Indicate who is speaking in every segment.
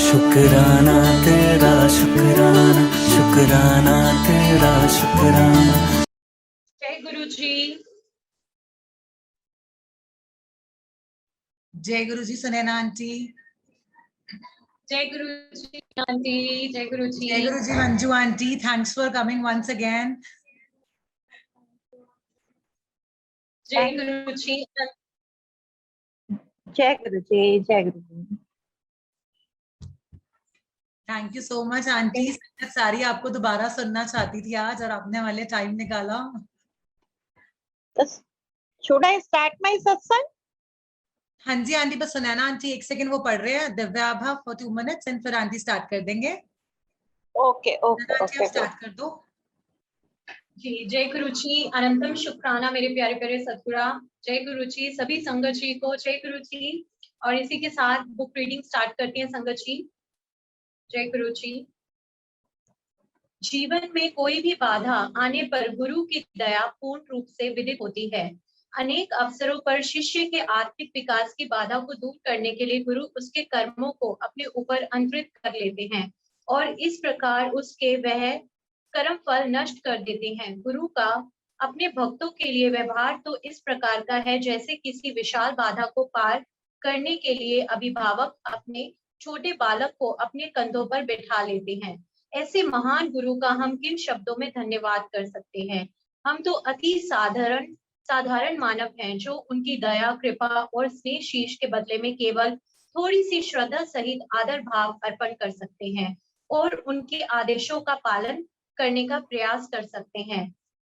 Speaker 1: शुक्राना तेरा शुक्राना, शुक्राना तेरा शुक्राना।
Speaker 2: जय गुरु जी।
Speaker 3: जय गुरु जी सुनैना आंटी।
Speaker 2: जय गुरु जी आंटी। जय गुरु जी।
Speaker 3: जय Guru ji Manju aunty, thanks for coming once again.
Speaker 2: जय गुरु जी।
Speaker 4: जय गुरु जी। जय Guru ji.
Speaker 3: Thank you so much aunty. Sorry आपको दोबारा सुनना चाहती थी आज और आपने वाले टाइम निकाला।
Speaker 4: शुड आई स्टार्ट माय सत्संग?
Speaker 3: हाँ जी आंटी, बस सुनैना आंटी एक सेकंड वो पढ़ रहे हैं दिव्याभा फॉर 2 मिनट्स एंड फिर आंटी स्टार्ट कर देंगे।
Speaker 4: ओके ओके
Speaker 3: आंटी आप
Speaker 4: ओके।
Speaker 3: स्टार्ट कर दो।
Speaker 2: जी जय गुरु जी। अनंतम शुक्राना मेरे प्यारे प्यारे सतगुरा। जय गुरु जी सभी संगत जी को जय गुरु जी। और इसी के साथ बुक रीडिंग स्टार्ट करते हैं संगत जी। जय गुरु जी। जीवन में कोई भी बाधा आने पर गुरु की दया पूर्ण रूप से विदित होती है। अनेक अवसरों पर शिष्य के आत्मिक विकास की बाधा को दूर करने के लिए गुरु उसके कर्मों को अपने ऊपर अंतरित कर लेते हैं और इस प्रकार उसके वह कर्म फल नष्ट कर देते हैं। गुरु का अपने भक्तों के लिए व्यवहार तो इस प्रकार का है जैसे किसी विशाल बाधा को पार करने के लिए अभिभावक अपने छोटे बालक को अपने कंधों पर बैठा लेते हैं। ऐसे महान गुरु का हम किन शब्दों में धन्यवाद कर सकते हैं। हम तो अति साधारण मानव हैं जो उनकी दया कृपा और स्नेह शीश के बदले में केवल थोड़ी सी श्रद्धा सहित आदर भाव अर्पण कर सकते हैं और उनके आदेशों का पालन करने का प्रयास कर सकते हैं।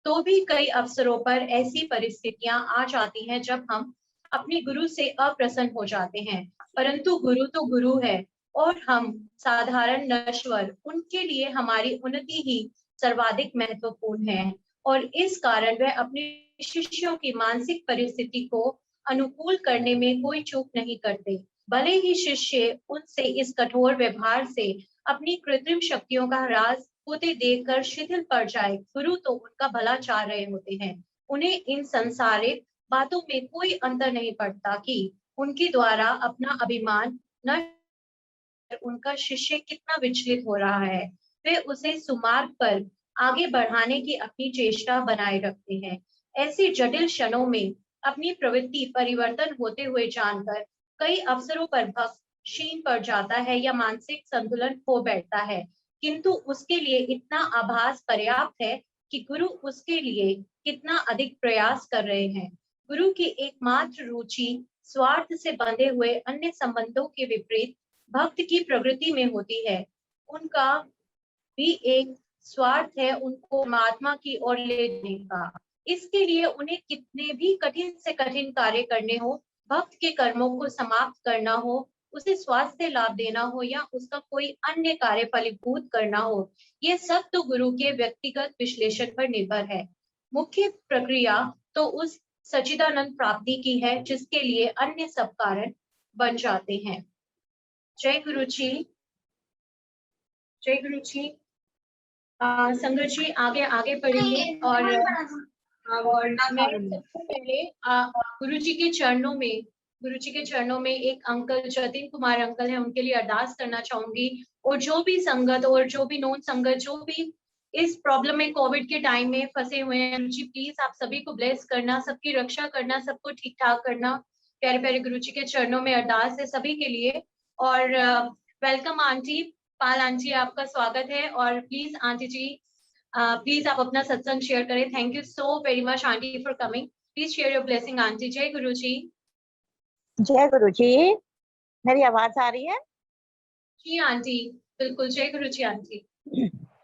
Speaker 2: तो भी कई अवसरों पर ऐसी परिस्थितियां आ जाती हैं जब हम अपने गुरु से अप्रसन्न हो जाते हैं, परंतु गुरु तो गुरु है और हम साधारण नश्वर, उनके लिए हमारी उन्नति ही सर्वाधिक महत्वपूर्ण है और इस कारण वह अपने शिष्यों की मानसिक परिस्थिति को अनुकूल करने में कोई चूक नहीं करते। भले ही शिष्य उनसे इस कठोर व्यवहार से अपनी कृत्रिम शक्तियों का ह्रास होते देखकर शिथिल पड़ जाए, गुरु तो उनका भला चाह रहे होते हैं। उन्हें इन संसारिक बातों में कोई अंतर नहीं पड़ता कि उनके द्वारा अपना अभिमान न उनका शिष्य कितना विचलित हो रहा है। वे उसे सुमार्ग पर आगे बढ़ाने की अपनी चेष्टा बनाए रखते हैं। ऐसे जटिल क्षणों में अपनी प्रवृत्ति परिवर्तन होते हुए जानकर कई अवसरों पर भक्त क्षीण पड़ जाता है या मानसिक संतुलन खो बैठता है, किंतु उसके लिए इतना आभास पर्याप्त है कि गुरु उसके लिए कितना अधिक प्रयास कर रहे हैं। गुरु की एकमात्र रुचि स्वार्थ से बंधे हुए अन्य संबंधों के विपरीत भक्त की प्रवृत्ति में होती है। उनका भी एक स्वार्थ है उनको परमात्मा की ओर ले जाने का। इसके लिए उन्हें कितने भी कठिन से कठिन कार्य करने हो, भक्त के कर्मों को समाप्त करना हो, उसे स्वास्थ्य लाभ देना हो या उसका कोई अन्य कार्य फलीभूत करना हो, ये सब तो गुरु के व्यक्तिगत विश्लेषण पर निर्भर है। मुख्य प्रक्रिया तो उस सच्चिदानंद प्राप्ति की है जिसके लिए अन्य सब कारण बन जाते हैं। जय गुरु जी। जय गुरु जी। संगत जी आगे आगे बढ़ेंगे और मैं सबसे पहले गुरु जी के चरणों में एक अंकल जतिन कुमार अंकल हैं, उनके लिए अरदास करना चाहूंगी। और जो भी संगत और जो भी नॉन संगत जो भी इस प्रॉब्लम में कोविड के टाइम में फंसे हुए हैं, गुरु जी प्लीज आप सभी को ब्लेस करना, सबकी रक्षा करना, सबको ठीक ठाक करना। प्यारे प्यारे गुरु जी के चरणों में अरदास है सभी के लिए। और वेलकम आंटी, पाल आंटी आपका स्वागत है। और प्लीज आंटी जी प्लीज आप अपना सत्संग शेयर करें। Thank you so very much aunty for coming. Please share your blessing aunty. जय गुरु जी।
Speaker 4: जय गुरु जी। मेरी आवाज आ रही है?
Speaker 2: जी आंटी बिल्कुल। जय गुरु जी आंटी।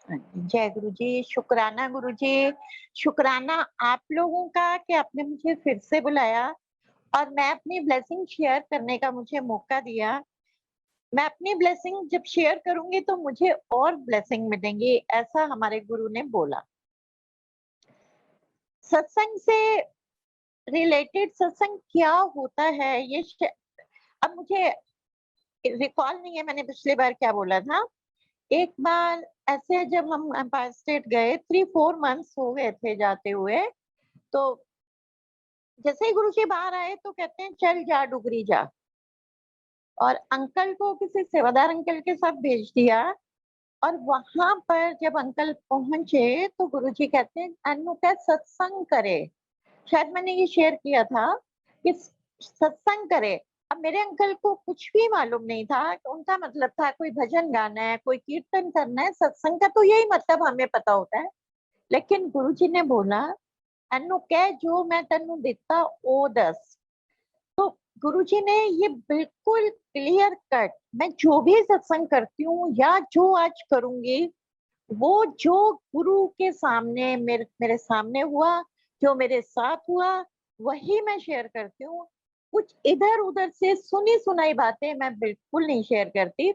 Speaker 4: जय गुरु जी। शुक्राना गुरु जी, शुक्राना आप लोगों का कि आपने मुझे फिर से बुलाया और मैं अपनी ब्लेसिंग शेयर करने का मुझे मौका दिया। मैं अपनी ब्लेसिंग जब शेयर करूंगी तो मुझे और ब्लेसिंग मिलेंगी, ऐसा हमारे गुरु ने बोला। सत्संग से रिलेटेड सत्संग क्या होता है ये अब मुझे रिकॉल नहीं है मैंने पिछली बार क्या बोला था। एक बार ऐसे जब हम एम्पायर स्टेट गए, 3-4 मंथ्स हो गए थे जाते हुए, तो जैसे ही गुरु जी बाहर आए तो कहते हैं चल जा डुगरी जा। और अंकल को किसी सेवादार अंकल के साथ भेज दिया। और वहां पर जब अंकल पहुंचे तो गुरुजी कहते हैं अनु का सत्संग करे। शायद मैंने ये शेयर किया था कि सत्संग करे। अब मेरे अंकल को कुछ भी मालूम नहीं था। उनका मतलब था कोई भजन गाना है, कोई कीर्तन करना है, सत्संग का तो यही मतलब हमें पता होता है। लेकिन गुरुजी ने बोला अनु कह जो मैं तेनू दिता ओ दस। तो गुरुजी ने ये बिल्कुल क्लियर कट, मैं जो भी सत्संग करती हूँ या जो आज करूंगी वो जो गुरु के सामने मेरे सामने हुआ, जो मेरे साथ हुआ वही मैं शेयर करती हूँ। कुछ इधर उधर से सुनी सुनाई बातें मैं बिल्कुल नहीं शेयर करती।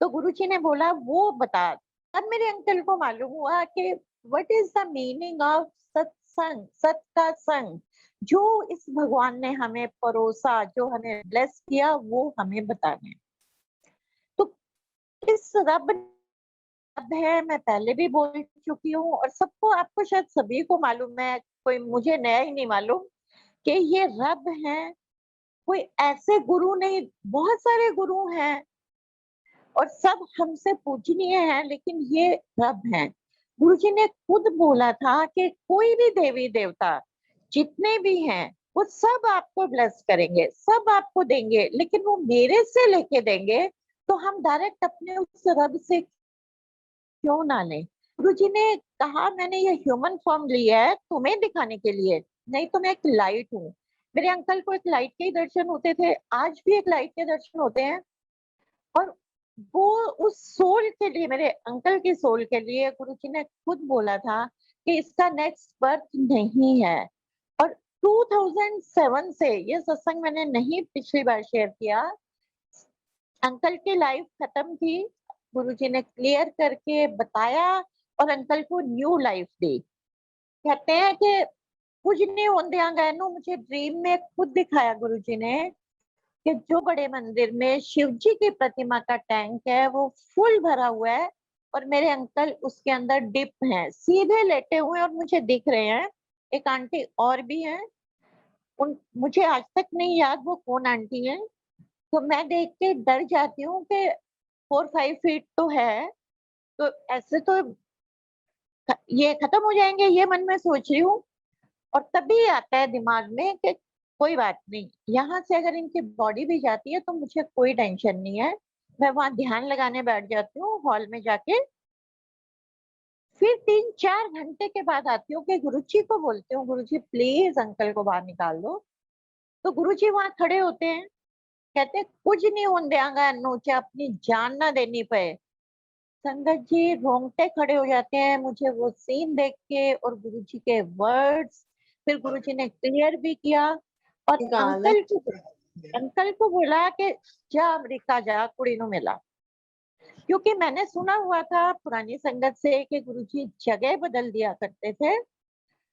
Speaker 4: तो गुरुजी ने बोला वो बता। तब मेरे अंकल को मालूम हुआ कि what is the meaning of सत्संग, सत का संग। जो इस भगवान ने हमें परोसा, जो हमें ब्लेस किया वो हमें बताना है। तो इस रब है, मैं पहले भी बोल चुकी हूँ और सबको, आपको शायद सभी को मालूम है, कोई मुझे नया ही नहीं मालूम कि ये रब है। कोई ऐसे गुरु नहीं, बहुत सारे गुरु हैं और सब हमसे पूजनीय हैं, लेकिन ये रब हैं। गुरुजी ने खुद बोला था कि कोई भी देवी देवता जितने भी हैं वो सब आपको ब्लेस करेंगे, सब आपको देंगे, लेकिन वो मेरे से लेके देंगे तो हम डायरेक्ट अपने उस रब से क्यों ना लें। गुरुजी ने कहा मैंने ये ह्यूमन फॉर्म लिया है तुम्हें दिखाने के लिए, नहीं तो मैं एक लाइट हूँ। मेरे अंकल को एक लाइट के ही दर्शन होते थे, आज भी एक लाइट के दर्शन होते हैं। और वो उस सोल के लिए, मेरे अंकल की सोल के लिए गुरुजी ने खुद बोला था कि इसका नेक्स्ट बर्थ नहीं है। और 2007 से, ये सत्संग मैंने नहीं पिछली बार शेयर किया, अंकल की लाइफ खत्म थी, गुरुजी ने क्लियर करके बताया और अंकल को न्यू लाइफ दी। कहते हैं कि कुछ नहीं होंदिया गए नु मुझे ड्रीम में खुद दिखाया गुरुजी ने कि जो बड़े मंदिर में शिव जी की प्रतिमा का टैंक है वो फुल भरा हुआ है और मेरे अंकल उसके अंदर डिप हैं, सीधे लेटे हुए और मुझे दिख रहे हैं। एक आंटी और भी हैं, उन मुझे आज तक नहीं याद वो कौन आंटी है। तो मैं देख के डर जाती हूँ कि 4-5 फीट तो है, तो ऐसे तो ये खत्म हो जाएंगे, ये मन में सोच रही हूँ। और तभी आता है दिमाग में कि कोई बात नहीं, यहाँ से अगर इनकी बॉडी भी जाती है तो मुझे कोई टेंशन नहीं है। मैं वहां ध्यान लगाने बैठ जाती हूँ हॉल में जाके। फिर 3-4 घंटे के बाद आती हूँ कि गुरुजी को बोलती हूँ गुरुजी प्लीज अंकल को बाहर निकाल दो। तो गुरुजी वहां खड़े होते हैं, कहते हैं कुछ नहीं होने देंगा नोचा, अपनी जान ना देनी पे। संगत जी रोंगटे खड़े हो जाते हैं मुझे वो सीन देख के और गुरुजी के वर्ड्स। फिर गुरुजी ने क्लियर भी किया और अंकल को बोला कि जा अमेरिका जा कुड़ी नु मिला। क्योंकि मैंने सुना हुआ था पुरानी संगत से कि गुरुजी जगह बदल दिया करते थे।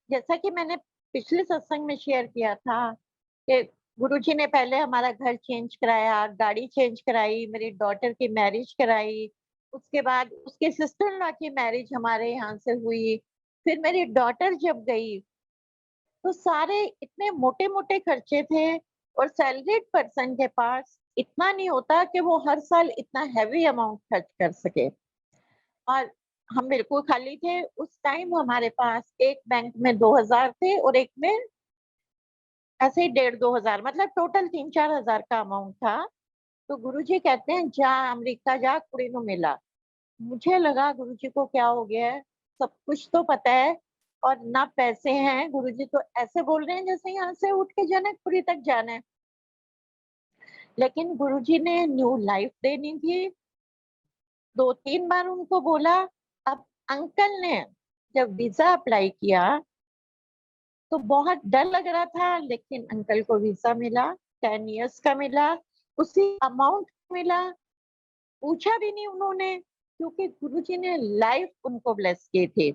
Speaker 4: जैसा कि मैंने पिछले सत्संग में शेयर किया था कि गुरुजी ने पहले हमारा घर चेंज कराया, गाड़ी चेंज कराई, मेरी डॉटर की मैरिज कराई, उसके बाद उसके सिस्टर इन लॉ की मैरिज हमारे यहाँ से हुई। फिर मेरी डॉटर जब गई तो सारे इतने मोटे मोटे खर्चे थे और सैलरीड पर्सन के पास इतना नहीं होता कि वो हर साल इतना हैवी अमाउंट खर्च कर सके। और हम बिल्कुल खाली थे उस टाइम, हमारे पास एक बैंक में 2000 थे और एक में ऐसे ही 1500-2000, मतलब टोटल 3-4 हजार का अमाउंट था। तो गुरुजी कहते हैं जा अमेरिका जा कुड़ी नु मिला। मुझे लगा गुरुजी को क्या हो गया है, सब कुछ तो पता है और ना पैसे हैं। गुरुजी तो ऐसे बोल रहे हैं जैसे यहाँ से उठ के जनकपुरी तक जाना है। लेकिन गुरुजी ने न्यू लाइफ देनी थी। 2-3 बार उनको बोला। अब अंकल ने जब वीजा अप्लाई किया तो बहुत डर लग रहा था, लेकिन अंकल को वीजा मिला, 10 इयर्स का मिला, उसी अमाउंट मिला। पूछा भी नहीं उन्होंने क्योंकि गुरुजी ने लाइफ उनको ब्लेस की थी।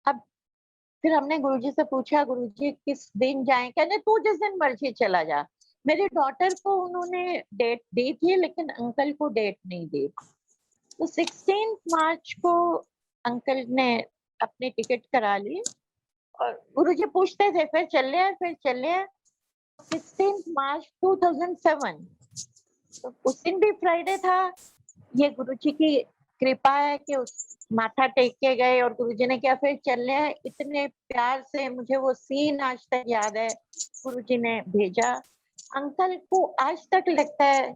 Speaker 4: अब फिर हमने गुरुजी से पूछा गुरुजी किस दिन जाएं, कहने तू जिस दिन मर्जी चला जा। मेरी डॉटर को उन्होंने डेट दी थी लेकिन अंकल को डेट नहीं दी। तो 16 मार्च को अंकल ने अपनी टिकट करा ली और गुरुजी पूछते थे फिर चल रहे हैं, फिर चल रहे हैं। 16 मार्च 2007 तो उस दिन भी फ्राइडे था। ये गुरुजी की कृपा है कि उस माथा टेक के गए और गुरुजी ने क्या फिर चलने हैं, इतने प्यार से मुझे वो सीन आज तक याद है। गुरुजी ने भेजा। अंकल को आज तक लगता है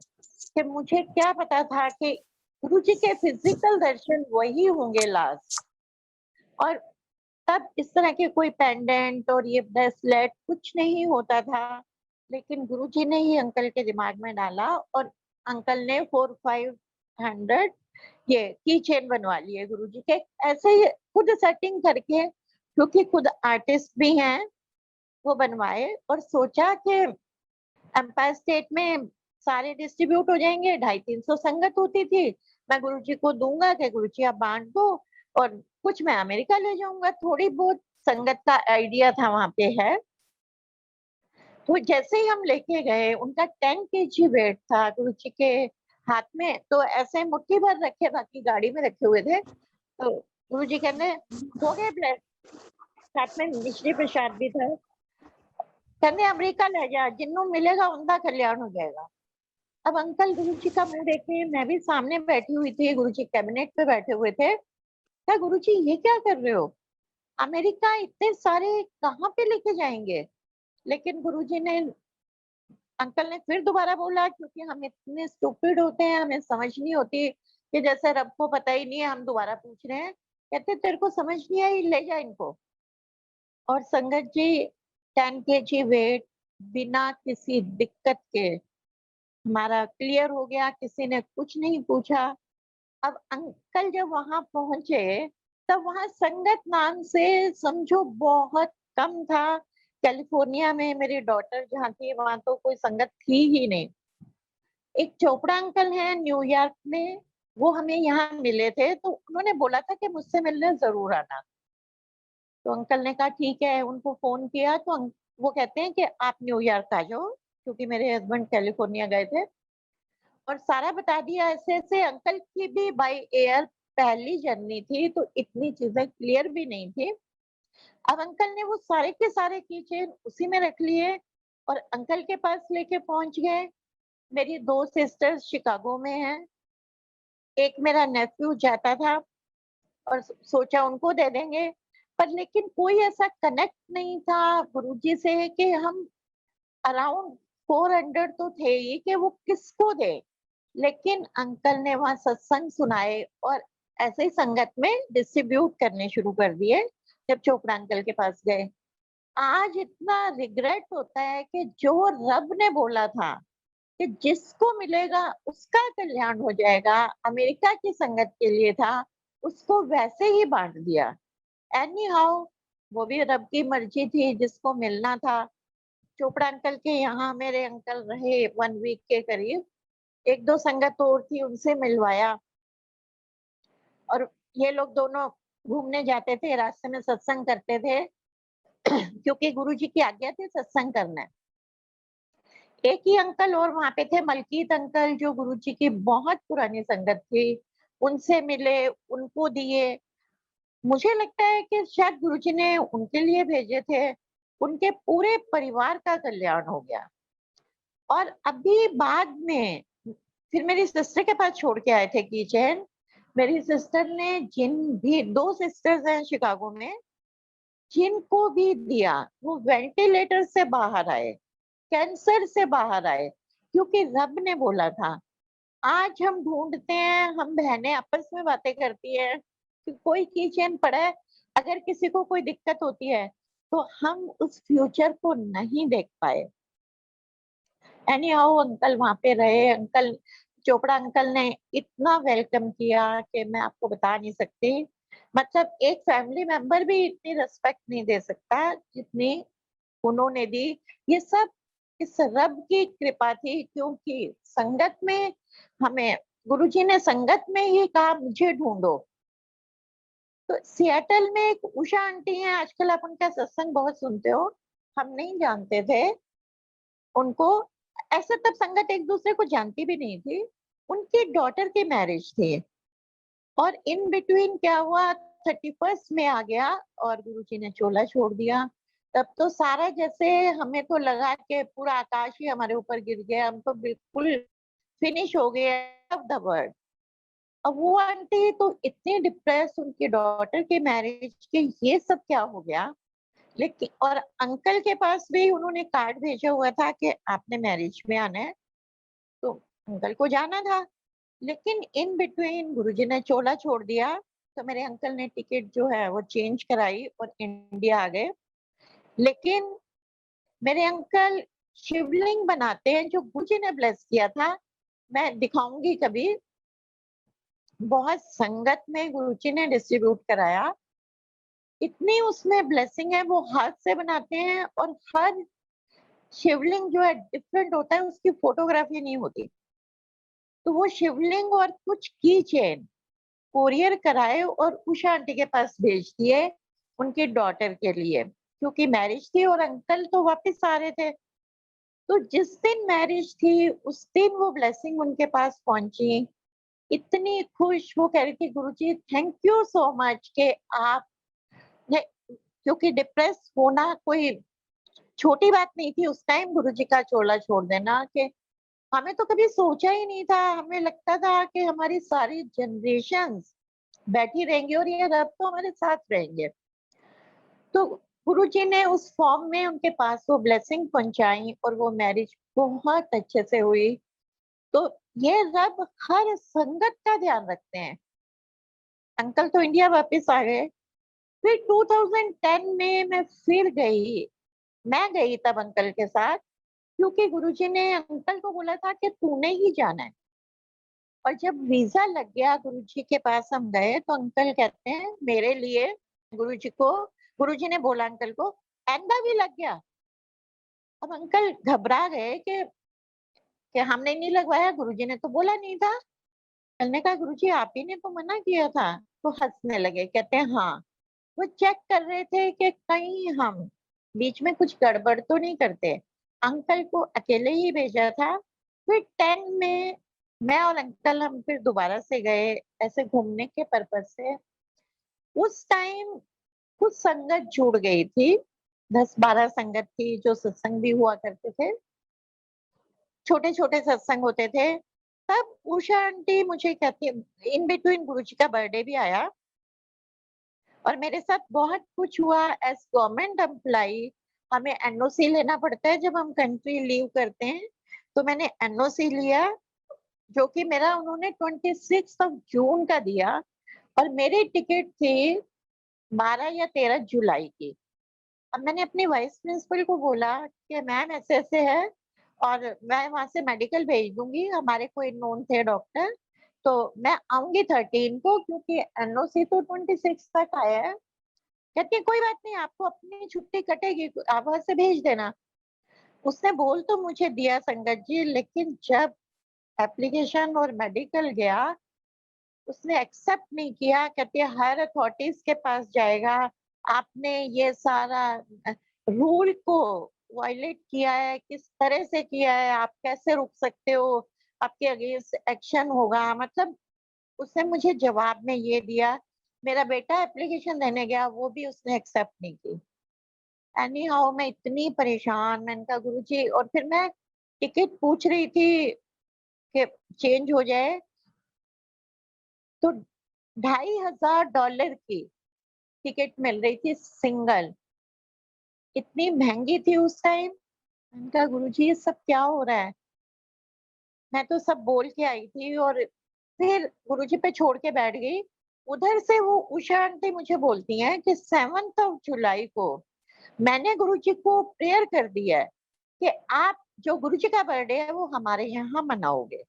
Speaker 4: कि मुझे क्या पता था कि गुरुजी के फिजिकल दर्शन वही होंगे लास्ट। और तब इस तरह के कोई पेंडेंट और ये ब्रेसलेट कुछ नहीं होता था, लेकिन गुरुजी ने ही अंकल के दिमाग में डाला और अंकल ने 4-500 ये की चेन बनवा लिए गुरुजी के, ऐसे ही खुद सेटिंग करके, क्योंकि खुद आर्टिस्ट भी हैं, वो बनवाए और सोचा कि एम्पायर स्टेट में सारे डिस्ट्रीब्यूट हो जाएंगे। 250-300 संगत होती थी, मैं गुरुजी को दूंगा कि गुरुजी आप बांट दो और कुछ मैं अमेरिका ले जाऊंगा। थोड़ी बहुत संगत का आइडिया था वहां पे है। तो जैसे ही हम लेके गए, उनका 10 केजी वेट था गुरुजी के हाथ में, तो ऐसे मुट्ठी भर रखे, बाकी गाड़ी में रखे हुए थे। तो गुरुजी कहने हो गए ब्लेस, साथ में मिश्री प्रसाद भी था। कहने अमेरिका ले जा, जिन्नू मिलेगा उनका कल्याण हो जाएगा। अब अंकल गुरुजी का मुंह देखे, मैं भी सामने बैठी हुई थी, गुरुजी कैबिनेट पे बैठे हुए थे। क्या गुरुजी ये क्या कर रहे हो? अमेरिका इतने सारे कहाँ पे लेके जाएंगे? लेकिन गुरुजी ने, अंकल ने फिर दोबारा बोला, क्योंकि हम इतने स्टूपिड होते हैं, हमें समझ नहीं होती कि जैसे रब को पता ही नहीं है, हम दोबारा पूछ रहे हैं। कहते तेरे को समझ नहीं आई, ले जा इनको। और संगत जी 10 केजी वेट बिना किसी दिक्कत के हमारा क्लियर हो गया, किसी ने कुछ नहीं पूछा। अब अंकल जब वहां पहुंचे, तब वहां संगत नाम से समझो बहुत कम था। कैलिफोर्निया में मेरी डॉटर जहाँ थी, वहां तो कोई संगत थी ही नहीं। एक चोपड़ा अंकल हैं न्यूयॉर्क में, वो हमें यहाँ मिले थे, तो उन्होंने बोला था कि मुझसे मिलने जरूर आना। तो अंकल ने कहा ठीक है, उनको फोन किया तो वो कहते हैं कि आप न्यूयॉर्क आ जाओ, क्योंकि मेरे हस्बैंड कैलिफोर्निया गए थे, और सारा बता दिया। ऐसे ऐसे अंकल की भी बाय एयर पहली जर्नी थी, तो इतनी चीजें क्लियर भी नहीं थी। अब अंकल ने वो सारे के सारे कीचेन उसी में रख लिए और अंकल के पास लेके पहुंच गए। मेरी 2 सिस्टर्स शिकागो में हैं, एक मेरा नेफ्यू जाता था और सोचा उनको दे देंगे, पर लेकिन कोई ऐसा कनेक्ट नहीं था गुरुजी से कि हम अराउंड 400 तो थे ही कि वो किसको दे। लेकिन अंकल ने वहां सत्संग सुनाए और ऐसे ही संगत में डिस्ट्रीब्यूट करने शुरू कर दिए जब चोपड़ा अंकल के पास गए। आज इतना रिग्रेट होता है कि जो रब ने बोला था कि जिसको मिलेगा उसका कल्याण हो जाएगा, अमेरिका की संगत के लिए था, उसको वैसे ही बांट दिया। एनी हाउ, वो भी रब की मर्जी थी, जिसको मिलना था। चोपड़ा अंकल के यहाँ मेरे अंकल रहे 1 वीक के करीब। 1-2 संगत और थी, उनसे मिलवाया और ये लोग दोनों घूमने जाते थे, रास्ते में सत्संग करते थे क्योंकि गुरुजी की आज्ञा थी सत्संग करना है। एक ही अंकल और वहां पे थे, मलकीत अंकल, जो गुरुजी की बहुत पुरानी संगत थी। उनसे मिले, उनको दिए। मुझे लगता है कि शायद गुरुजी ने उनके लिए भेजे थे। उनके पूरे परिवार का कल्याण हो गया। और अभी बाद में फिर मेरी सिस्टर के पास छोड़ के आए थे कीचेन। मेरी सिस्टर ने जिन भी 2 सिस्टर्स हैं शिकागो में, जिनको भी दिया वो वेंटिलेटर से बाहर आए, कैंसर से बाहर आए, क्योंकि रब ने बोला था। आज हम ढूंढते हैं, हम बहनें आपस में बातें करती हैं कि कोई कीचेन पड़ा है, अगर किसी को कोई दिक्कत होती है तो हम उस फ्यूचर को नहीं देख पाए। एनी हाउ अंकल वहां पे रहे। अंकल, चोपड़ा अंकल ने इतना वेलकम किया कि मैं आपको बता नहीं सकती। मतलब एक फैमिली मेंबर भी इतनी रिस्पेक्ट नहीं दे सकता जितनी उन्होंने दी। ये सब इस रब की कृपा थी, क्योंकि संगत में हमें गुरुजी ने संगत में ही कहा मुझे ढूंढो। तो सिएटल में एक उषा आंटी हैं, आजकल आप उनका सत्संग बहुत सुनते हो, हम नहीं जानते थे उनको। ऐसे तब संगत एक दूसरे को जानती भी नहीं थी। उनकी डॉटर की मैरिज थी और इन बिटवीन क्या हुआ, 31 में आ गया और गुरुजी ने चोला छोड़ दिया। तब तो सारा जैसे हमें तो लगा कि पूरा आकाश ही हमारे ऊपर गिर गया। हम तो बिल्कुल फिनिश हो गया ऑफ द वर्ल्ड। अब वो आंटी तो इतनी डिप्रेस, उनकी डॉटर के मैरिज के ये सब क्या हो गया। लेकिन और अंकल के पास भी उन्होंने कार्ड भेजा हुआ था कि आपने मैरिज में आना है, तो अंकल को जाना था। लेकिन इन बिटवीन गुरुजी ने चोला छोड़ दिया, तो मेरे अंकल ने टिकट जो है वो चेंज कराई और इंडिया आ गए। लेकिन मेरे अंकल शिवलिंग बनाते हैं जो गुरुजी ने ब्लेस किया था, मैं दिखाऊंगी कभी। बहुत संगत में गुरुजी ने डिस्ट्रीब्यूट कराया, इतनी उसमें ब्लेसिंग है। वो हाथ से बनाते हैं और हर शिवलिंग जो है डिफरेंट होता है, उसकी फोटोग्राफी नहीं होती। तो वो शिवलिंग और कुछ की चेन कोरियर कराए और उषा आंटी के पास भेज दिए उनकी डॉटर के लिए, क्योंकि मैरिज थी और अंकल तो वापस आ रहे थे। तो जिस दिन मैरिज थी उस दिन वो ब्लेसिंग उनके पास पहुंची। इतनी खुश, वो कह रही थी गुरुजी थैंक यू सो मच कि आप ने, क्योंकि डिप्रेस होना कोई छोटी बात नहीं थी उस टाइम गुरुजी का चोला छोड़ देना। कि हमें तो कभी सोचा ही नहीं था, हमें लगता था कि हमारी सारी जनरेशंस बैठी रहेंगी और ये रब तो हमारे साथ रहेंगे। तो गुरुजी ने उस फॉर्म में उनके पास वो ब्लेसिंग पहुंचाई और वो मैरिज बहुत अच्छे से हुई। तो ये रब हर संगत का ध्यान रखते हैं। अंकल तो इंडिया वापस आ गए। फिर 2010 में मैं फिर गई, मैं गई तब अंकल के साथ, क्योंकि गुरुजी ने अंकल को बोला था कि तूने ही जाना है। और जब वीजा लग गया गुरुजी के पास हम गए, तो अंकल कहते हैं मेरे लिए गुरुजी को, गुरुजी ने बोला अंकल को एंदा भी लग गया। अब अंकल घबरा गए कि हमने नहीं लगवाया, गुरुजी ने तो बोला नहीं था। मैंने कहा गुरुजी आप ही ने तो मना किया था। तो हंसने लगे, कहते हैं हाँ, वो चेक कर रहे थे कि कहीं हम बीच में कुछ गड़बड़ तो नहीं करते। अंकल को अकेले ही भेजा था। फिर 10 में मैं और अंकल हम फिर दोबारा से गए ऐसे घूमने के पर्पज से। उस टाइम कुछ संगत जुड़ गई थी, 10-12 संगत थी जो सत्संग भी हुआ करते थे, छोटे छोटे सत्संग होते थे। तब उषा आंटी मुझे कहती है इन बिटवीन गुरुजी का बर्थडे भी आया और मेरे साथ बहुत कुछ हुआ। एज गवर्नमेंट एम्प्लॉई हमें एनओसी लेना पड़ता है जब हम कंट्री लीव करते हैं। तो मैंने एनओसी लिया, जो कि मेरा उन्होंने 26 जून का दिया और मेरी टिकट थी 12 या 13 जुलाई की। अब मैंने अपनी वाइस प्रिंसिपल को बोला कि मैम ऐसे ऐसे है और मैं वहां से मेडिकल भेज दूंगी, हमारे कोई नोन थे डॉक्टर, तो मैं आऊंगी 13 को, क्योंकि एनओसी तो 26 तक आया है। कहती है कोई बात नहीं, आपको अपनी छुट्टी कटेगी, आप वहां से भेज देना। उसने बोल तो मुझे दिया संगत जी, लेकिन जब एप्लीकेशन और मेडिकल गया उसने एक्सेप्ट नहीं किया। कहती है हर अथॉरिटीज के पास जाएगा, आपने ये सारा रूल को वायलेट किया है, किस तरह से किया है, आप कैसे रुक सकते हो, आपके अगेंस्ट एक्शन होगा। मतलब उसने मुझे जवाब में ये दिया। मेरा बेटा एप्लीकेशन देने गया, वो भी उसने एक्सेप्ट नहीं की। एनी हाउ मैं इतनी परेशान, मैंने कहा गुरुजी, और फिर मैं टिकट पूछ रही थी कि चेंज हो जाए, तो $2,500 की टिकट मिल रही थी सिंगल, इतनी महंगी थी उस टाइम। मैंने कहा गुरुजी ये सब क्या हो रहा है। मैं तो सब बोल के आई थी और फिर गुरुजी पे छोड़ के बैठ गई। उधर से वो उषा आंटी मुझे बोलती हैं कि 7 जुलाई को मैंने गुरुजी को प्रेयर कर दिया है कि आप जो गुरुजी का बर्थडे है वो हमारे यहाँ मनाओगे,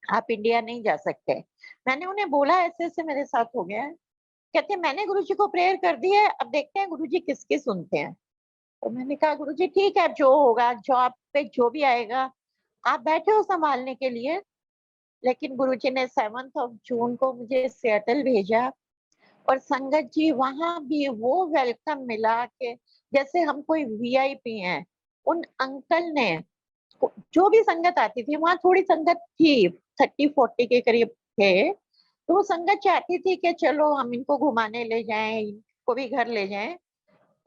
Speaker 4: आप इंडिया नहीं जा सकते। मैंने उन्हें बोला ऐसे ऐसे मेरे साथ हो गया है। कहते हैं मैंने गुरुजी को प्रेयर कर दी है, अब देखते हैं गुरुजी किसकी सुनते हैं। तो मैंने कहा गुरुजी ठीक है, जो होगा, जॉब पे जो भी आएगा, आप बैठे हो संभालने के लिए। लेकिन गुरुजी ने 7 जून को मुझे सियाटल भेजा और संगत जी वहां भी वो वेलकम मिला कि जैसे हम कोई वीआईपी हैं। उन अंकल ने, जो भी संगत आती थी, वहां थोड़ी संगत थी 30-40 के करीब थे, तो वो संगत चाहती थी कि चलो हम इनको घुमाने ले जाएं, इनको भी घर ले जाएं।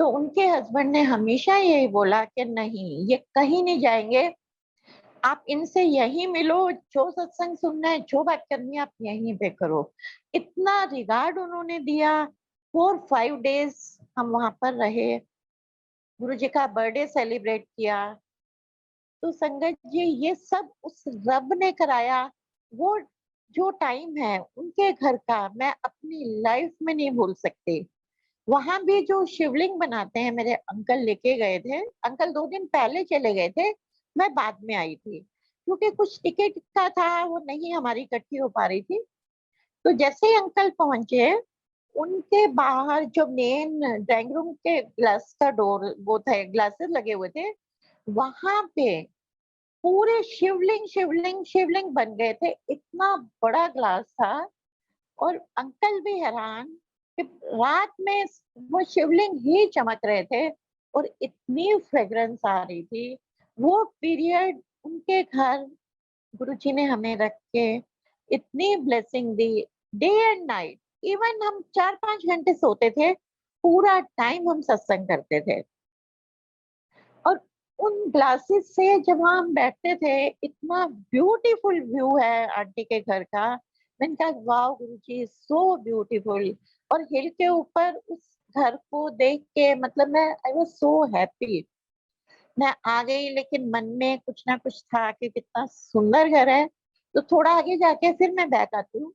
Speaker 4: तो उनके हस्बैंड ने हमेशा यही बोला कि नहीं, ये कहीं नहीं जाएंगे, आप इनसे यही मिलो, जो सत्संग सुनना है, जो बात करनी है आप यहीं पे करो। इतना रिगार्ड उन्होंने दिया। 4-5 डेज हम वहां पर रहे, गुरु जी का बर्थडे सेलिब्रेट किया। तो संगत जी ये सब उस रब ने कराया। वो जो टाइम है उनके घर का मैं अपनी लाइफ में नहीं भूल सकती। वहां भी जो शिवलिंग बनाते हैं, मेरे अंकल लेके गए थे। अंकल 2 दिन पहले चले गए थे, मैं बाद में आई थी क्योंकि कुछ टिकट का था, वो नहीं हमारी इकट्ठी हो पा रही थी। तो जैसे ही अंकल पहुंचे, उनके बाहर जो मेन ड्राइंग रूम के ग्लास का डोर वो थे, ग्लासेस लगे हुए थे, वहां पे पूरे शिवलिंग शिवलिंग शिवलिंग बन गए थे। इतना बड़ा ग्लास था। और अंकल भी हैरान कि रात में वो शिवलिंग ही चमक रहे थे और इतनी फ्रेग्रेंस आ रही थी। वो पीरियड उनके घर गुरुजी ने हमें रख के इतनी blessing the, day and night. Even हम 4-5 घंटे सोते थे, पूरा टाइम हम सत्संग करते थे। और उन ग्लासेस से जब हम बैठते थे, इतना ब्यूटीफुल व्यू है आंटी के घर का। मैंने कहा वाह गुरुजी, सो ब्यूटीफुल। और हिल के ऊपर उस घर को देख के मतलब मैं आई वाज सो हैप्पी। मैं आ गई, लेकिन मन में कुछ ना कुछ था कि कितना सुंदर घर है। तो थोड़ा आगे जाके फिर मैं बैक आती हूँ।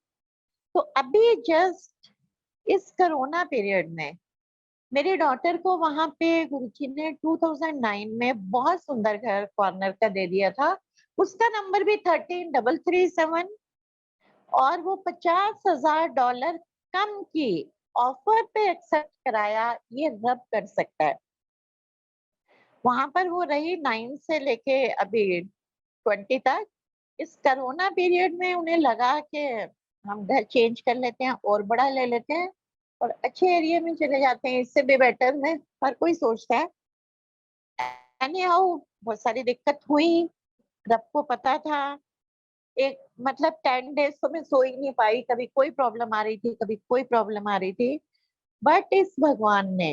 Speaker 4: तो अभी जस्ट इस कोरोना पीरियड में मेरी डॉटर को वहां पे गुरुजी ने 2009 में बहुत सुंदर घर कॉर्नर का दे दिया था। उसका नंबर भी 13337। और वो $50,000 कम की ऑफर पे एक्सेप्ट कराया। ये रब कर सकता है। वहां पर वो रही 9 से लेके अभी 20 तक। इस कोरोना पीरियड में उन्हें लगा कि हम घर चेंज कर लेते हैं और बड़ा ले लेते हैं और अच्छे एरिया में चले जाते हैं, इससे भी बेटर में हर कोई सोचता है। एनी हाउ बहुत सारी दिक्कत हुई, रब को पता था। एक मतलब 10 डेज तो मैं सो ही नहीं पाई, कभी कोई प्रॉब्लम आ रही थी, कभी कोई प्रॉब्लम आ रही थी। बट इस भगवान ने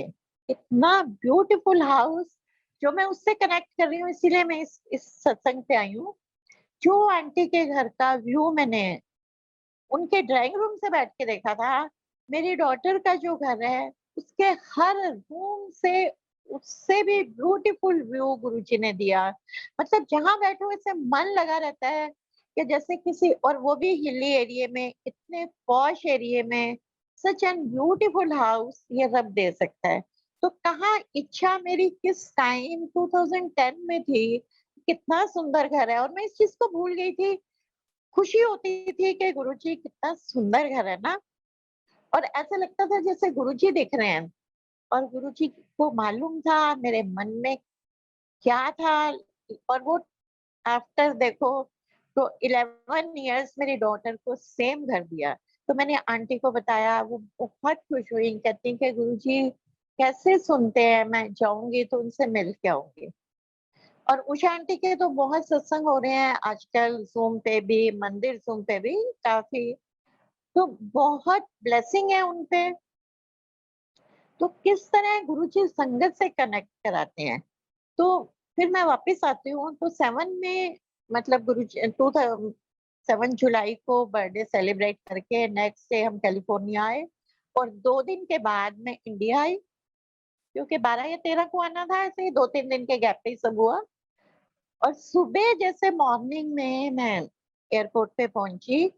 Speaker 4: इतना ब्यूटीफुल हाउस, जो मैं उससे कनेक्ट कर रही हूँ, इसीलिए मैं इस सत्संग पे आई हूँ। जो आंटी के घर का व्यू मैंने उनके ड्राइंग रूम से बैठ के देखा था, मेरी डॉटर का जो घर है उसके हर रूम से उससे भी ब्यूटीफुल व्यू गुरुजी ने दिया। मतलब जहां बैठो ऐसे मन लगा रहता है कि जैसे किसी, और वो भी हिली एरिया में, इतने पॉश एरिया में सच एन ब्यूटीफुल हाउस ये रब दे सकता है। तो कहाँ इच्छा मेरी किस टाइम 2010 में थी, कितना सुंदर घर है, और मैं इस चीज को भूल गई थी। खुशी होती थी कि गुरुजी कितना सुंदर घर है ना। और ऐसा लगता था जैसे गुरुजी दिख रहे हैं। और गुरुजी को मालूम था मेरे मन में क्या था। और वो आफ्टर देखो तो 11 इयर्स मेरी डॉटर को सेम घर दिया। तो मैंने आंटी को बताया, वो बहुत खुश हुई, कहती कि गुरुजी कैसे सुनते हैं, मैं जाऊंगी तो उनसे मिल के आऊंगी। और उषा आंटी के तो बहुत सत्संग हो रहे हैं आजकल, जूम पे भी, मंदिर जूम पे भी काफी। तो बहुत ब्लेसिंग है उनपे। तो किस तरह गुरुजी संगत से कनेक्ट कराते हैं। तो फिर मैं वापस आती हूँ तो 7 में मतलब गुरुजी 7 जुलाई को बर्थडे सेलिब्रेट करके नेक्स्ट डे हम कैलिफोर्निया आए। और 2 दिन के बाद मैं इंडिया आई, क्योंकि 12 या 13 को आना था, ऐसे ही 2-3 दिन के गैप पे ही सब हुआ। और सुबह जैसे मॉर्निंग में मैं एयरपोर्ट पे पहुंची,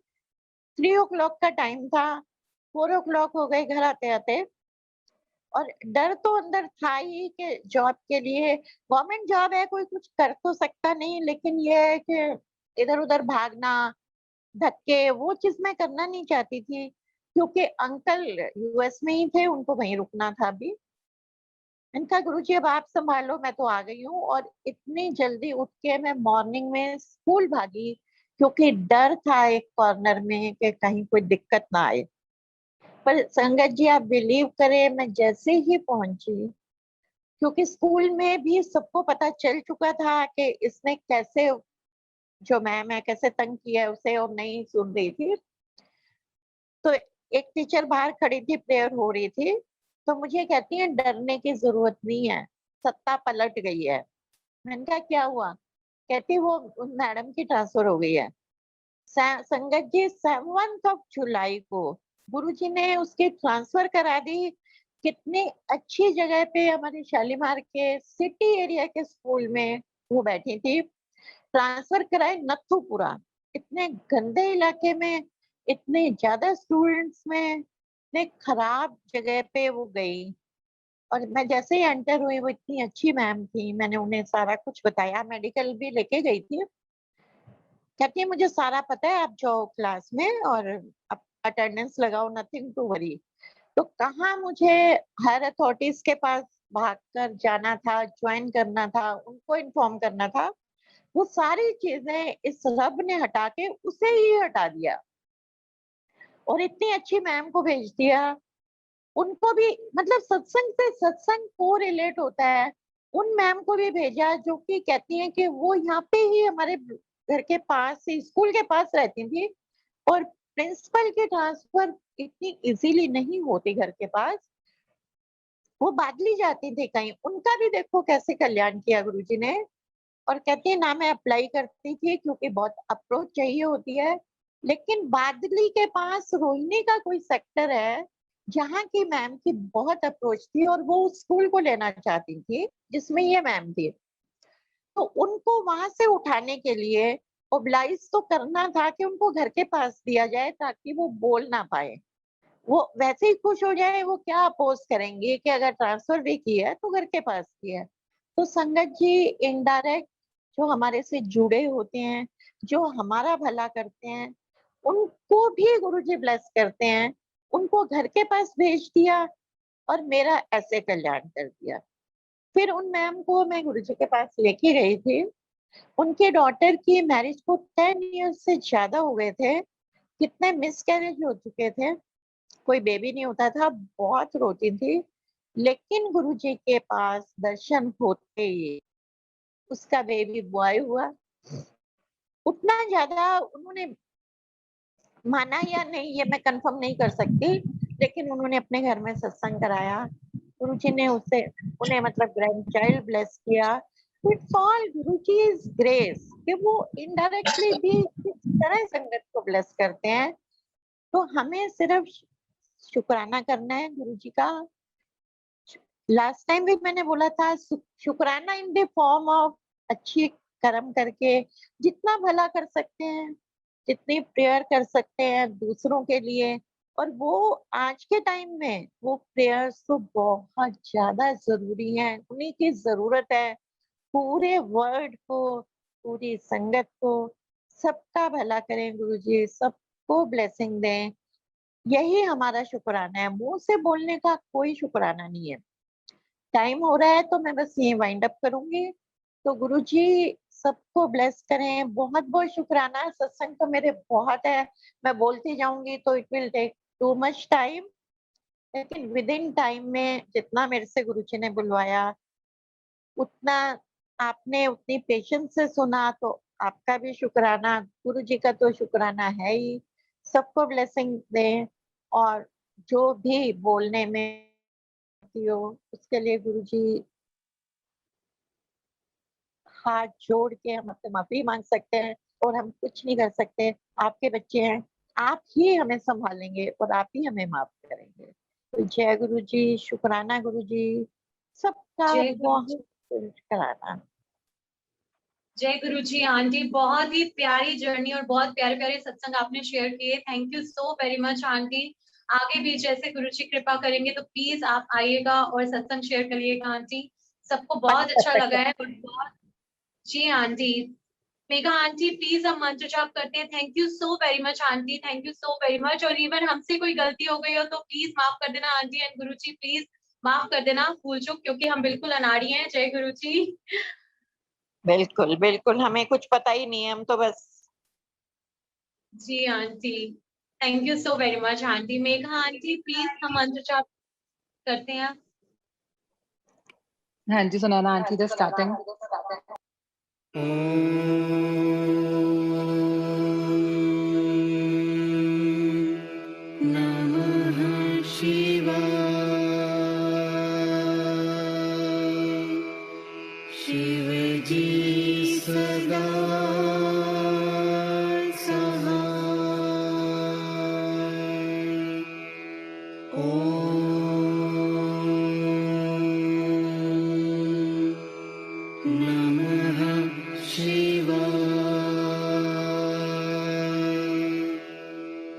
Speaker 4: 3 o'clock का टाइम था, 4 o'clock हो गए घर आते आते। और डर तो अंदर था ही कि जॉब के लिए, गवर्नमेंट जॉब है, कोई कुछ कर तो सकता नहीं, लेकिन ये है कि इधर उधर भागना, धक्के, वो चीज मैं करना नहीं चाहती थी। क्योंकि अंकल यूएस में ही थे, उनको वहीं रुकना था अभी। मैंने कहा गुरुजी अब आप संभालो, मैं तो आ गई हूँ। और इतनी जल्दी उठ के मैं मॉर्निंग में स्कूल भागी, क्योंकि डर था एक कॉर्नर में कि कहीं कोई दिक्कत ना आए। पर संगत जी आप बिलीव करें, मैं जैसे ही पहुंची, क्योंकि स्कूल में भी सबको पता चल चुका था कि इसने कैसे, जो मैं कैसे तंग किया है उसे, और नहीं सुन रही थी। तो एक टीचर बाहर खड़ी थी, प्रेयर हो रही थी, तो मुझे कहती है डरने की जरूरत नहीं है, सत्ता पलट गई है। मैंने कहा क्या हुआ? कहती वो उन मैडम की ट्रांसफर हो गई है। संगत जी 7 जुलाई को गुरुजी ने उसकी ट्रांसफर करा दी। कितनी अच्छी जगह पे हमारे शालीमार के सिटी एरिया के स्कूल में वो बैठी थी। ट्रांसफर कराए नथुपुरा, इतने गंदे इलाके में, इतने ज्यादा स्टूडेंट्स में, इतने खराब जगह पे वो गई। और मैं जैसे ही एंटर हुई, वो इतनी अच्छी मैम थी, मैंने उन्हें सारा कुछ बताया, मेडिकल भी लेके गई थी। कहती है मुझे सारा पता है, आप जाओ क्लास में और अटेंडेंस लगाओ, नथिंग टू वरी। तो कहाँ मुझे हायर अथॉरिटीज के पास भागकर जाना था, ज्वाइन करना था, उनको इन्फॉर्म करना था, वो सारी चीजें इस रब ने हटा के उसे ही हटा दिया और इतनी अच्छी मैम को भेज दिया। उनको भी मतलब सत्संग से सत्संग को रिलेट होता है, उन मैम को भी भेजा जो कि कहती हैं कि वो यहाँ पे ही हमारे घर के पास ही स्कूल के पास रहती थी और प्रिंसिपल की ट्रांसफर इतनी इजीली नहीं होती घर के पास, वो बादली जाती थी कहीं। उनका भी देखो कैसे कल्याण किया गुरुजी ने। और कहती है ना मैं अप्लाई करती थी क्योंकि बहुत अप्रोच चाहिए होती है, लेकिन बादली के पास रोहिणी का कोई सेक्टर है जहाँ की मैम की बहुत अप्रोच थी और वो उस स्कूल को लेना चाहती थी जिसमें ये मैम थी। तो उनको वहां से उठाने के लिए ओब्लाइज तो करना था कि उनको घर के पास दिया जाए ताकि वो बोल ना पाए, वो वैसे ही खुश हो जाए। वो क्या अपोज करेंगे कि अगर ट्रांसफर भी किया है तो घर के पास किया है। तो संगत जी इनडायरेक्ट जो हमारे से जुड़े होते हैं, जो हमारा भला करते हैं, उनको भी गुरुजी ब्लेस करते हैं। उनको घर के पास भेज दिया और मेरा ऐसे कल्याण कर दिया। फिर उन मैम को मैं गुरुजी के पास लेके गई थी। उनके डॉटर की मैरिज को 10 इयर्स से ज्यादा हो गए थे। कितने मिसकैरेज हो चुके थे, कोई बेबी नहीं होता था, बहुत रोती थी। लेकिन गुरुजी के पास दर्शन होते ही उसका बेबी बॉय हुआ। उतना ज्यादा उन्होंने माना या नहीं ये मैं कंफर्म नहीं कर सकती, लेकिन उन्होंने अपने घर में सत्संग कराया। गुरुजी ने उसे उन्हें मतलब ग्रैंड चाइल्ड ब्लेस किया। इट्स ऑल गुरुजी's ग्रेस कि वो इनडायरेक्टली भी किस तरह संगत को ब्लेस करते हैं। तो हमें सिर्फ शुक्राना करना है गुरुजी का। लास्ट टाइम भी मैंने बोला था शुक्राना इन द फॉर्म ऑफ अच्छी कर्म करके जितना भला कर सकते हैं, जितनी प्रेयर कर सकते हैं दूसरों के लिए। और वो आज के टाइम में वो प्रेयर्स तो बहुत ज्यादा जरूरी है, उन्हीं की जरूरत है। पूरे वर्ल्ड को, पूरी संगत को, सबका भला करें गुरुजी, सबको ब्लेसिंग दें। यही हमारा शुक्राना है, मुंह से बोलने का कोई शुक्राना नहीं है। टाइम हो रहा है तो मैं बस ये वाइंड अप करूंगी। तो गुरुजी सबको ब्लेस करें। बहुत बहुत शुक्राना। सत्संग तो मेरे बहुत है, मैं बोलती जाऊंगी तो it will take too much time, लेकिन विद इन टाइम में जितना मेरे से गुरुजी ने बुलवाया उतना आपने उतनी पेशेंस से सुना, तो आपका भी शुक्राना, गुरुजी का तो शुक्राना है ही। सबको ब्लेसिंग दें और जो भी बोलने में हो उसके लिए गुरुजी हाथ जोड़ के हम आपसे माफी मांग सकते हैं और हम कुछ नहीं कर सकते। आपके बच्चे हैं, आप ही हमें संभालेंगे और आप ही हमें माफ करेंगे। तो जय गुरु जी, शुक्राना गुरु जी, सबका
Speaker 2: जय गुरु
Speaker 4: बहुत
Speaker 2: जी।
Speaker 4: शुक्राना।
Speaker 2: जय गुरु जी। आंटी बहुत ही प्यारी जर्नी और बहुत प्यारे प्यारे सत्संग आपने शेयर किए। Thank you so very much aunty. आगे भी जैसे गुरु जी कृपा करेंगे तो प्लीज आप आइएगा और सत्संग शेयर करिएगा आंटी। सबको बहुत अच्छा लगा है और बहुत जी आंटी। मेघा आंटी प्लीज हम मंत्र जाप करते हैं। Thank you so very much aunty, thank you so very much. और इवन हमसे कोई गलती हो गई हो तो प्लीज माफ कर देना aunty and Guru ji, please माफ कर देना भूल चूक, क्योंकि हम बिल्कुल अनाड़ी हैं। जय गुरु जी।
Speaker 4: बिल्कुल बिल्कुल, हमें कुछ पता ही नहीं है, हम तो बस।
Speaker 2: जी aunty, thank you so very much aunty. Megha aunty please हम मंत्र जाप करते हैं।
Speaker 3: हाँ जी, सुनैना आंटी जस्ट स्टार्टिंग।
Speaker 1: नमः शिवाय। शिव जी सदा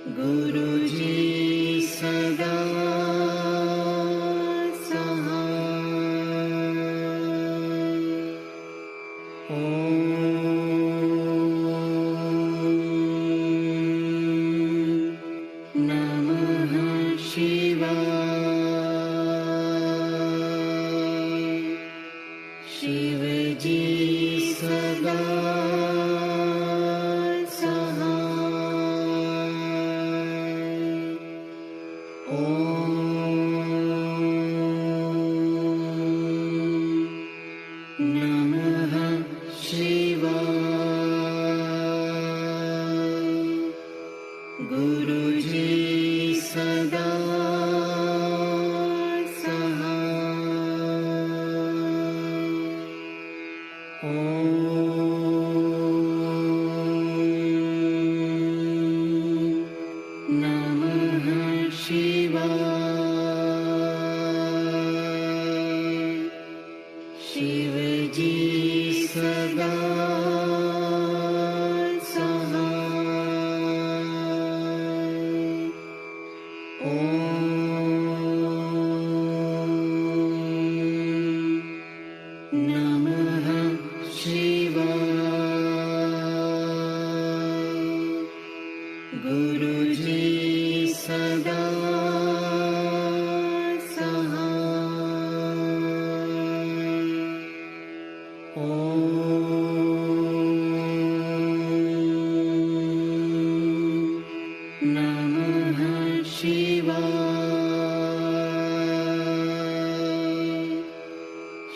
Speaker 1: गुरु जी सदा सहाय। ओम नमः शिवाय। शिव जी सदा सहाय। ओम नमः शिवाय। गुरु जी सदा सहाय। ओम नमः शिवाय। शिव जी सदा सहाय। ओम नमः शिवाय। गुरु जी सदा सहाय। ओम नमः शिवाय।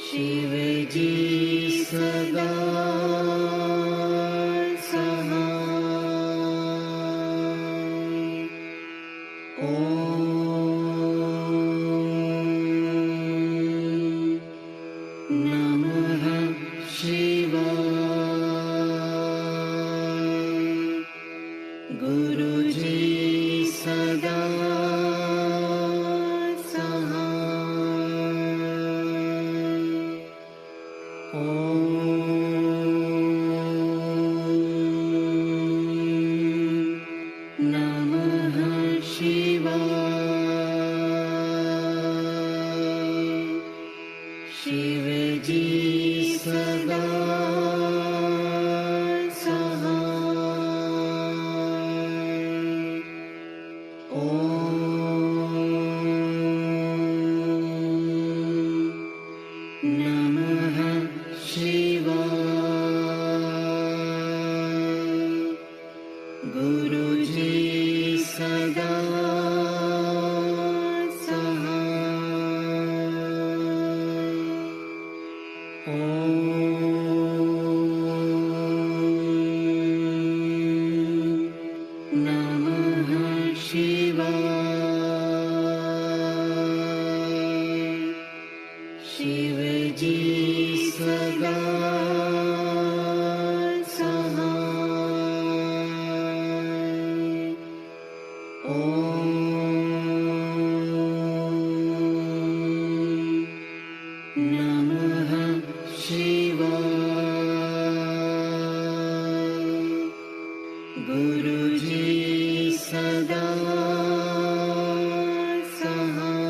Speaker 1: शिव जी सदा सहाय। ओम नमः शिवाय। गुरु जी सदा सहाय। ओम नमः शिवाय। शिव जी सदा सहाय। ओम नमः शिवाय। गुरु जी सदा सहाय। ओम नमः शिवाय। शिव जी सदा सहाय। ओम नमः शिवाय। गुरु जी सदा सहाय।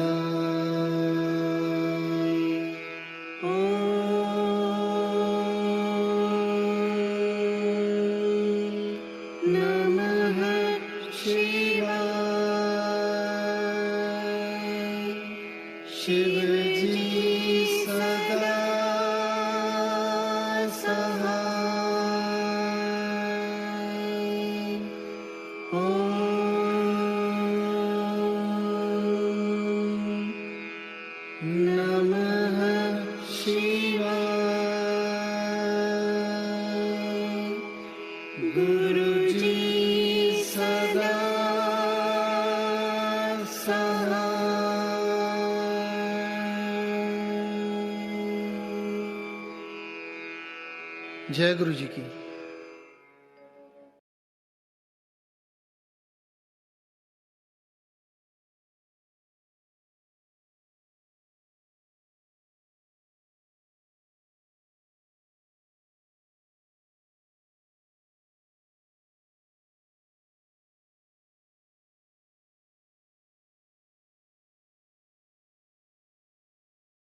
Speaker 1: ओम नमः शिवाय। शिव जी सदा सहाय। ओम नमः शिवाय। गुरु जी सदा सहाय। जय गुरु जी की।